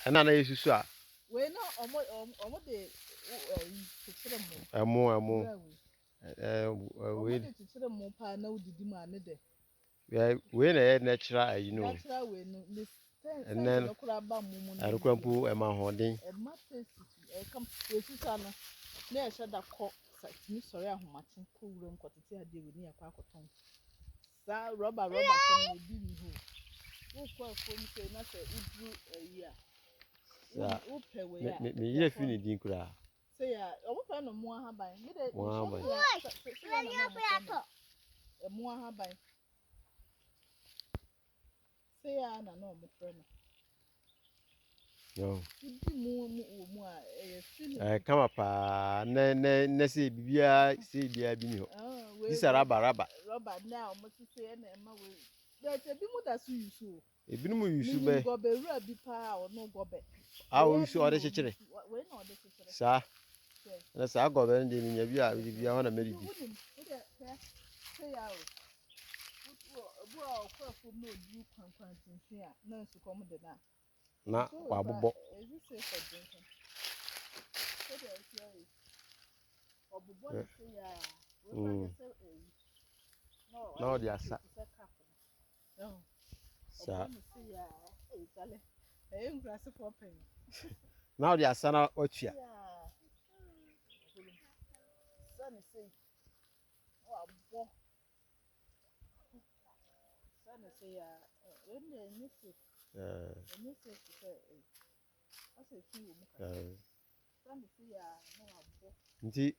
And I used to say, we no omo de titire mo. Amo. We de titire mo pa na udidi ma ne de. Yeah, we natural, you know. Natural we no this And then no kura ba mo mo. I recall a man holding. Admospace come we sisa no. Na e sheda ko ni sori ahomaten ko wuram kwotete ade we ni yakwa akoton. Sa rubber some bi ni ho. Wo kwa fom se na se udru ayi a. Wo pe we ya. Me ye fini din kura. Say ya, owo pe no mo ahaban. Me de Mo ahaban. Mo ahaban. Say ya na no mo frɛ no. No. Idi mu a fini. Come up na say bibia say bia bi ni ho. This rubber. Rubber now mo say na ma we. But bi mu da su yusu. Ebinumu yusu be. Go be wura bi pa o no go be. Awo yusu ode chechire. We na ode chechire. Sa. Na sa go be ndi nya bia ho na meri bi. Say ya o. Bu a kwa fo no du kwankwan tinhwe a na nsu kom de na. Na wa bobo. Is this safe for drinking? So there is here. Obubo say ya. We say no. No dia sa. No. Sa. Say ya. Tale. Grass for pen. Now dia sa na otua. Son say. Oh, abo. Son say ya. When they miss it. Miss it say. I say you mo ka. Son say ya no abo. Nti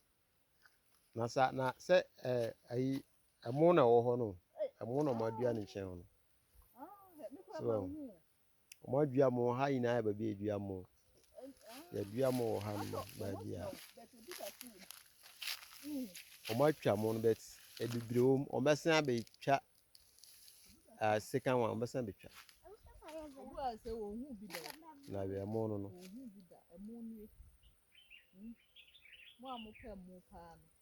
na sa na se ayi amo na wo ho no. Amo na madua ne hyen ho no. Me kwa ba hu. Omo adua mo ha ina ba bi adua mo. Ya dua mo ha no ba bia. Omo atwa mo no bet edibreom omesan be twa second one omesan be twa. Obu a say wo hu bi da. Na be mo no no. Wo hu bi da. Emo ni. Mo amoka mo pa no.